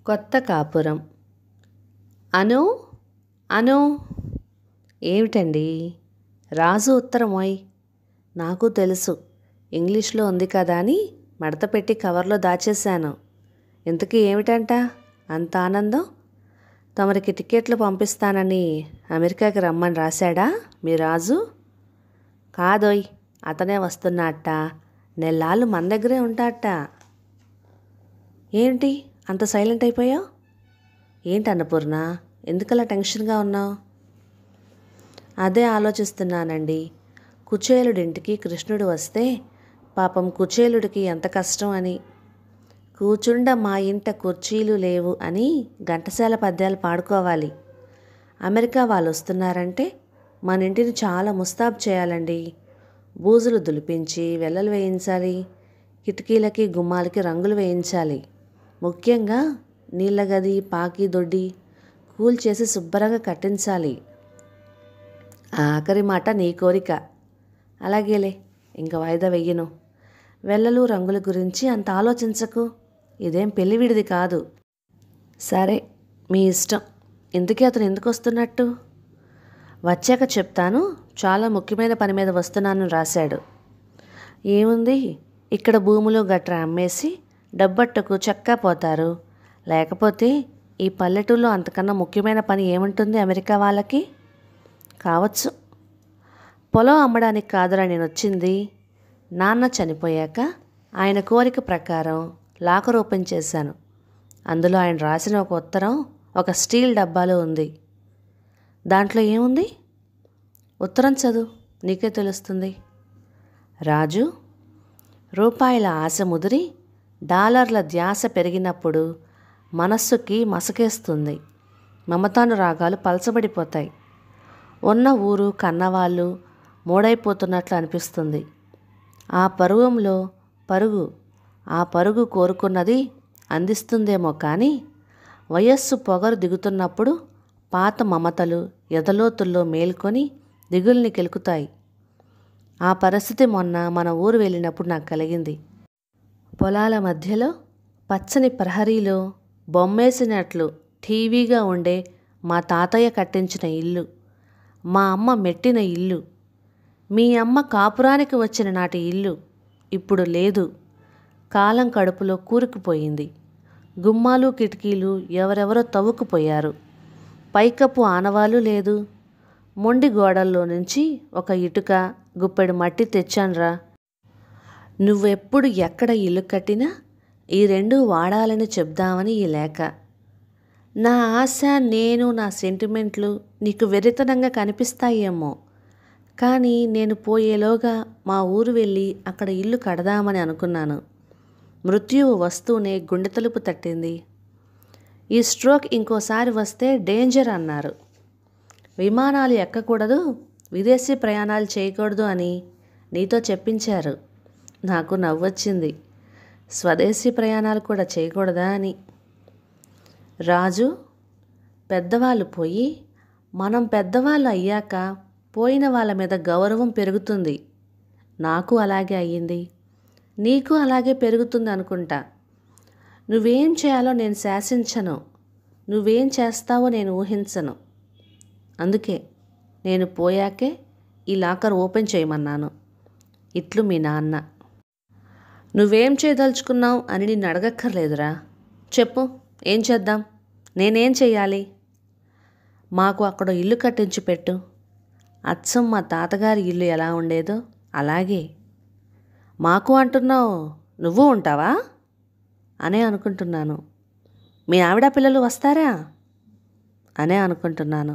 కొత్త కాపురం. అను అను ఏమిటండి? రాజు ఉత్తరమోయ్. నాకు తెలుసు, ఇంగ్లీష్లో ఉంది కదా అని మడత పెట్టి కవర్లో దాచేశాను. ఇంతకీ ఏమిటంట అంత ఆనందం? తమరికి టికెట్లు పంపిస్తానని అమెరికాకి రమ్మని రాశాడా మీ రాజు? కాదోయ్, అతనే వస్తున్నట్ట. నెల్లాళ్ళు మన దగ్గరే ఉంటాడట. ఏంటి అంత సైలెంట్ అయిపోయావు? ఏంటి అన్నపూర్ణ, ఎందుకలా టెన్షన్గా ఉన్నావు? అదే ఆలోచిస్తున్నానండి. కుచేలుడింటికి కృష్ణుడు వస్తే పాపం కుచేలుడికి ఎంత కష్టం అని. కూచుండ మా ఇంట కుర్చీలు లేవు అని ఘంటసాల పద్యాలు పాడుకోవాలి. అమెరికా వాళ్ళు వస్తున్నారంటే మన ఇంటిని చాలా ముస్తాబు చేయాలండి. బూజులు దులిపించి వెల్లలు వేయించాలి. కిటికీలకి గుమ్మాలకి రంగులు వేయించాలి. ముఖ్యంగా నీళ్ళ గది, పాకి, దొడ్డి కూల్చేసి శుభ్రంగా కట్టించాలి. ఆఖరి మాట నీ కోరిక. అలాగేలే, ఇంక వాయిదా వెయ్యను. వెల్లలు రంగుల గురించి అంత ఆలోచించకు. ఇదేం పెళ్లివిడిది కాదు. సరే, మీ ఇష్టం. ఇంతకీ అతను ఎందుకు వస్తున్నట్టు? వచ్చాక చెప్తాను, చాలా ముఖ్యమైన పని మీద వస్తున్నాను రాశాడు. ఏముంది, ఇక్కడ భూములు గట్రా అమ్మేసి డబ్బట్టకు చక్కా పోతారు. లేకపోతే ఈ పల్లెటూళ్ళలో అంతకన్నా ముఖ్యమైన పని ఏముంటుంది అమెరికా వాళ్ళకి? కావచ్చు. పొలం అమ్మడానికి కాదురా నేను వచ్చింది. నాన్న చనిపోయాక ఆయన కోరిక ప్రకారం లాకర్ ఓపెన్ చేశాను. అందులో ఆయన రాసిన ఒక ఉత్తరం ఒక స్టీల్ డబ్బాలో ఉంది. దాంట్లో ఏముంది? ఉత్తరం చదువు, నీకే తెలుస్తుంది. రాజు, రూపాయల ఆశ ముదిరి డాలర్ల ధ్యాస పెరిగినప్పుడు మనస్సుకి మసకేస్తుంది. మమతానురాగాలు పలచబడిపోతాయి. ఉన్న ఊరు కన్నవాళ్ళు మూడైపోతున్నట్లు అనిపిస్తుంది. ఆ పరుగు కోరుకున్నది అందిస్తుందేమో కానీ వయస్సు పొగరు దిగుతున్నప్పుడు పాత మమతలు ఎదలోతుల్లో మేల్కొని దిగుల్ని కెలుకుతాయి. ఆ పరిస్థితి మొన్న మన ఊరు వెళ్ళినప్పుడు నాకు కలిగింది. పొలాల మధ్యలో పచ్చని ప్రహరీలో బొమ్మేసినట్లు టీవీగా ఉండే మా తాతయ్య కట్టించిన ఇల్లు, మా అమ్మ మెట్టిన ఇల్లు, మీ అమ్మ కాపురానికి వచ్చిన నాటి ఇల్లు ఇప్పుడు లేదు. కాలం కడుపులో కూరుకుపోయింది. గుమ్మాలు కిటికీలు ఎవరెవరో తవ్వుకుపోయారు. పైకప్పు ఆనవాలు లేదు. మొండి గోడల్లో నుంచి ఒక ఇటుక, గుప్పెడు మట్టి తెచ్చాన్రా. నువ్వెప్పుడు ఎక్కడ ఇల్లు కట్టినా ఈ రెండూ వాడాలని చెప్దామని ఈ లేఖ. నా ఆశ, నేను, నా సెంటిమెంట్లు నీకు వెర్రితనంగా కనిపిస్తాయేమో, కానీ నేను పోయేలోగా మా ఊరు వెళ్ళి అక్కడ ఇల్లు కడదామని అనుకున్నాను. మృత్యువు వస్తూనే గుండె తలుపు తట్టింది. ఈ స్ట్రోక్ ఇంకోసారి వస్తే డేంజర్ అన్నారు. విమానాలు ఎక్కకూడదు, విదేశీ ప్రయాణాలు చేయకూడదు అని నీతో చెప్పించారు. నాకు నవ్వొచ్చింది. స్వదేశీ ప్రయాణాలు కూడా చేయకూడదా అని. రాజు, పెద్దవాళ్ళు పోయి మనం పెద్దవాళ్ళు అయ్యాక పోయిన వాళ్ళ మీద గౌరవం పెరుగుతుంది. నాకు అలాగే అయ్యింది, నీకు అలాగే పెరుగుతుంది అనుకుంటా. నువ్వేం చేయాలో నేను శాసించను, నువ్వేం చేస్తావో నేను ఊహించను. అందుకే నేను పోయాకే ఈ లాకర్ ఓపెన్ చేయమన్నాను. ఇట్లు మీ నాన్న. నువ్వేం చేయదలుచుకున్నావు అని నిన్ను అడగక్కర్లేదురా. చెప్పు, ఏం చేద్దాం? నేనేం చెయ్యాలి? మాకు అక్కడ ఇల్లు కట్టించి పెట్టు. అచ్చం మా తాతగారి ఇల్లు ఎలా ఉండేదో అలాగే. మాకు అంటున్నావు, నువ్వు ఉంటావా అనే అనుకుంటున్నాను. మీ ఆవిడ పిల్లలు వస్తారా అనే అనుకుంటున్నాను.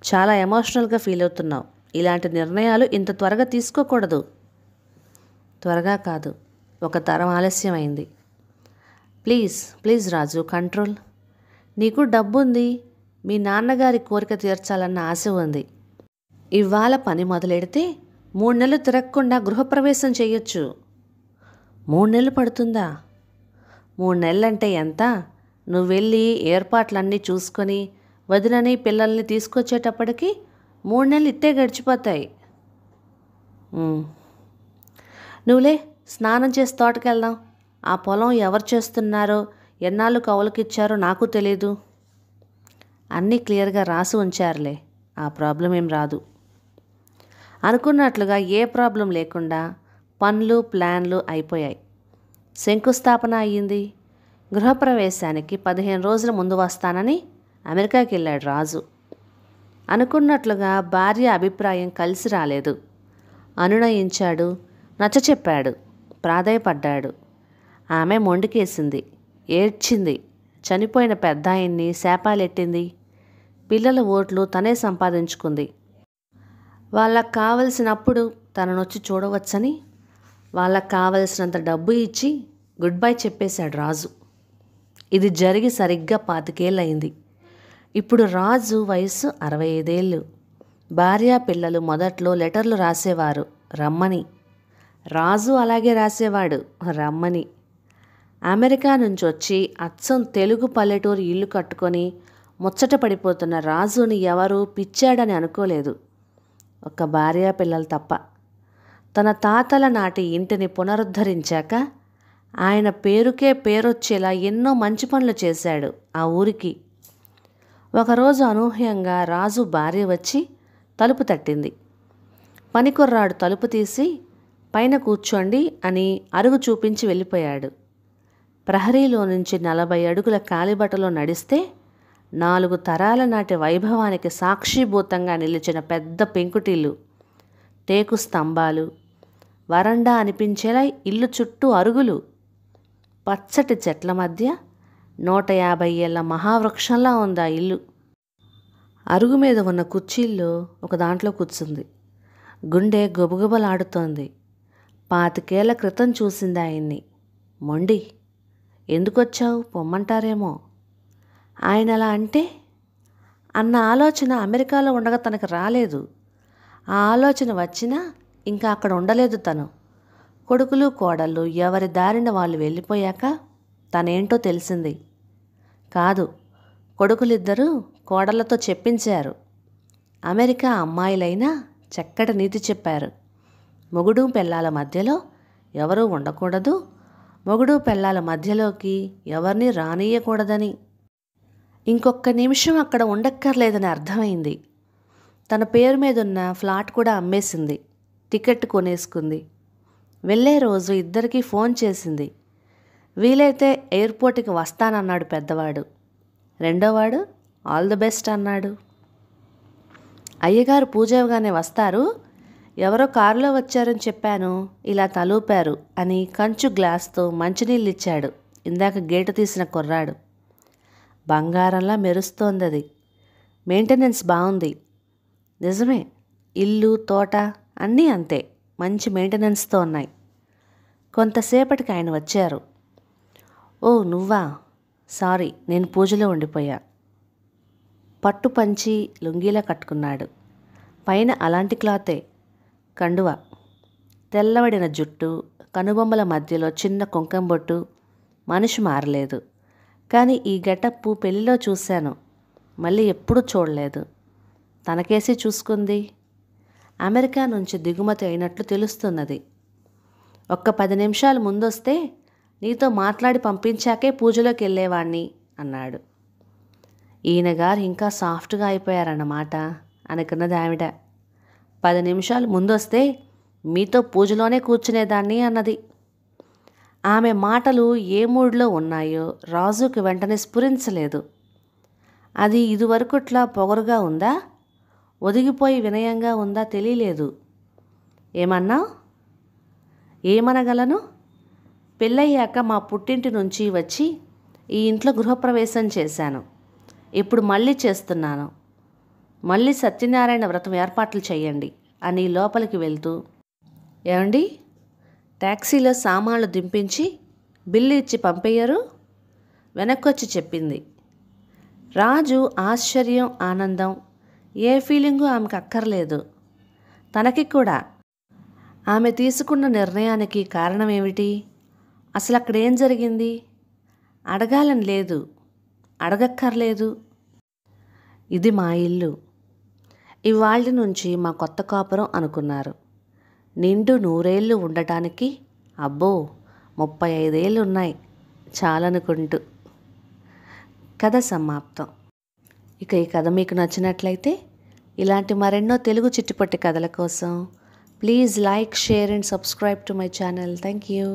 చాలా ఎమోషనల్గా ఫీల్ అవుతున్నావు. ఇలాంటి నిర్ణయాలు ఇంత త్వరగా తీసుకోకూడదు. త్వరగా కాదు, ఒక తరం ఆలస్యమైంది. Please please Raju, control. నీకు డబ్బుంది, మీ నాన్నగారి కోరిక తీర్చాలన్న ఆశ ఉంది. ఇవాళ పని మొదలెడితే 3 నెలలు తిరగకుండా గృహప్రవేశం చేయొచ్చు. 3 నెలలు పడుతుందా? 3 నెలలంటే ఎంత? నువ్వు వెళ్ళి ఏర్పాట్లన్నీ చూసుకొని వదినని పిల్లల్ని తీసుకొచ్చేటప్పటికి 3 నెలలు ఇట్టే గడిచిపోతాయి. నువ్వులే, స్నానం చేసి తోటకెళ్దాం. ఆ పొలం ఎవరు చేస్తున్నారో ఎన్నాళ్ళు కౌలుకిచ్చారో నాకు తెలీదు. అన్నీ క్లియర్గా రాసి ఉంచారులే, ఆ ప్రాబ్లం ఏం రాదు. అనుకున్నట్లుగా ఏ ప్రాబ్లం లేకుండా పనులు ప్లాన్లు అయిపోయాయి. శంకుస్థాపన అయ్యింది. గృహప్రవేశానికి 15 రోజుల ముందు వస్తానని అమెరికాకి వెళ్ళాడు రాజు. అనుకున్నట్లుగా భార్య అభిప్రాయం కలిసి రాలేదు. అనునయించాడు, నచ్చచెప్పాడు, ప్రాధేయపడ్డాడు. ఆమె మొండికేసింది, ఏడ్చింది, చనిపోయిన పెద్దాయన్ని శాపాలెట్టింది. పిల్లల ఓట్లు తనే సంపాదించుకుంది. వాళ్ళకు కావలసినప్పుడు తననొచ్చి చూడవచ్చని వాళ్ళకు కావలసినంత డబ్బు ఇచ్చి గుడ్ బై చెప్పేశాడు రాజు. ఇది జరిగి సరిగ్గా 25 ఏళ్ళయింది. ఇప్పుడు రాజు వయసు 65 ఏళ్ళు. భార్య పిల్లలు మొదట్లో లెటర్లు రాసేవారు రమ్మని. రాజు అలాగే రాసేవాడు రమ్మని. అమెరికా నుంచి వచ్చి అచ్చం తెలుగు పల్లెటూరు ఇల్లు కట్టుకొని ముచ్చట పడిపోతున్న రాజుని ఎవరూ పిచ్చాడని అనుకోలేదు, ఒక్క భార్య పిల్లలు తప్ప. తన తాతల నాటి ఇంటిని పునరుద్ధరించాక ఆయన పేరుకే పేరొచ్చేలా ఎన్నో మంచి పనులు చేశాడు ఆ ఊరికి. ఒకరోజు అనూహ్యంగా రాజు భార్య వచ్చి తలుపు తట్టింది. పనికుర్రాడు తలుపు తీసి పైన కూర్చోండి అని అరుగు చూపించి వెళ్ళిపోయాడు. ప్రహరీలో నుంచి 40 అడుగుల కాలిబటలో నడిస్తే 4 తరాల నాటి వైభవానికి సాక్షిభూతంగా నిలిచిన పెద్ద పెంకుటిల్లు, టేకు స్తంభాలు, వరండా అనిపించేలా ఇల్లు చుట్టూ అరుగులు, పచ్చటి చెట్ల మధ్య 150 ఏళ్ల మహావృక్షంలా ఉంది ఆ ఇల్లు. అరుగు మీద ఉన్న కుర్చీల్లో ఒక దాంట్లో కూర్చుంది. గుండె గొబగొబలాడుతోంది. 25 ఏళ్ల క్రితం చూసింది ఆయన్ని. మొండి, ఎందుకొచ్చావు పొమ్మంటారేమో. ఆయన అలా అంటే అన్న ఆలోచన అమెరికాలో ఉండగా తనకు రాలేదు. ఆ ఆలోచన వచ్చినా ఇంకా అక్కడ ఉండలేదు తను. కొడుకులు కోడళ్ళు ఎవరి దారిన వాళ్ళు వెళ్ళిపోయాక తనేంటో తెలిసింది. కాదు, కొడుకులిద్దరూ కోడళ్లతో చెప్పించారు. అమెరికా అమ్మాయిలైనా చక్కటి నీతి చెప్పారు. మొగుడు పెళ్ళాల మధ్యలో ఎవరూ ఉండకూడదు, మొగుడు పెళ్ళాల మధ్యలోకి ఎవరిని రానియకూడదని. ఇంకొక్క నిమిషం అక్కడ ఉండక్కర్లేదని అర్థమైంది. తన పేరు మీదున్న ఫ్లాట్ కూడా అమ్మేసింది. టికెట్ కొనేసుకుంది. వెళ్ళే రోజు ఇద్దరికీ ఫోన్ చేసింది. వీలైతే ఎయిర్పోర్ట్కి వస్తానన్నాడు పెద్దవాడు. రెండోవాడు ఆల్ ది బెస్ట్ అన్నాడు. అయ్యగారు పూజగానే వస్తారు, ఎవరో కారులో వచ్చారని చెప్పాను, ఇలా తలూపారు అని కంచు గ్లాస్తో మంచినీళ్ళు ఇచ్చాడు ఇందాక గేటు తీసిన కుర్రాడు. బంగారంలా మెరుస్తోందది. మెయింటెనెన్స్ బాగుంది. నిజమే, ఇల్లు తోట అన్నీ అంతే, మంచి మెయింటెనెన్స్తో ఉన్నాయి. కొంతసేపటికి ఆయన వచ్చారు. ఓ నువ్వా, సారీ, నేను పూజలో ఉండిపోయా. పట్టు పంచి లుంగీలా కట్టుకున్నాడు. పైన అలాంటి క్లాతే, కండువ, తెల్లబడిన జుట్టు, కనుబొమ్మల మధ్యలో చిన్న కుంకం బొట్టు. మనిషి మారలేదు. కానీ ఈ గెటప్పు పెళ్లిలో చూశాను, మళ్ళీ ఎప్పుడూ చూడలేదు. తనకేసి చూసుకుంది. అమెరికా నుంచి దిగుమతి అయినట్లు తెలుస్తున్నది. ఒక్క 10 నిమిషాలు ముందొస్తే నీతో మాట్లాడి పంపించాకే పూజలోకి వెళ్ళేవాణ్ణి అన్నాడు. ఈయనగారు ఇంకా సాఫ్ట్గా అయిపోయారన్నమాట అనుకున్నది ఆవిడ. 10 నిమిషాలు ముందొస్తే మీతో పూజలోనే కూర్చునేదాన్ని అన్నది. ఆమె మాటలు ఏ మూడ్లో ఉన్నాయో రాజుకి వెంటనే స్ఫురించలేదు. అది ఇదివరకుట్లా పొగరుగా ఉందా, ఒదిగిపోయి వినయంగా ఉందా తెలియలేదు. ఏమన్నావు? ఏమనగలను? పెళ్ళయ్యాక మా పుట్టింటి నుంచి వచ్చి ఈ ఇంట్లో గృహప్రవేశం చేశాను. ఇప్పుడు మళ్ళీ చేస్తున్నాను. మళ్ళీ సత్యనారాయణ వ్రతం ఏర్పాట్లు చేయండి అని లోపలికి వెళ్తూ, ఏమండి, ట్యాక్సీలో సామాన్లు దింపించి బిల్లు ఇచ్చి పంపేయరు? వెనక్కొచ్చి చెప్పింది. రాజు ఆశ్చర్యం, ఆనందం, ఏ ఫీలింగు ఆమెకు అక్కర్లేదు. తనకి కూడా. ఆమె తీసుకున్న నిర్ణయానికి కారణమేమిటి? అసలు అక్కడేం జరిగింది? అడగాలని లేదు, అడగక్కర్లేదు. ఇది మా ఇల్లు, ఇవాళ నుంచి మా కొత్త కాపురం అనుకున్నారు. నిండు 100 ఏళ్ళు ఉండటానికి అబ్బో 35 ఏళ్ళు ఉన్నాయి చాలనుకుంటూ. కథ సమాప్తం. ఇక ఈ కథ మీకు నచ్చినట్లయితే ఇలాంటి మరెన్నో తెలుగు చిట్టుపొట్టి కథల కోసం please like, share and subscribe to my channel. Thank you.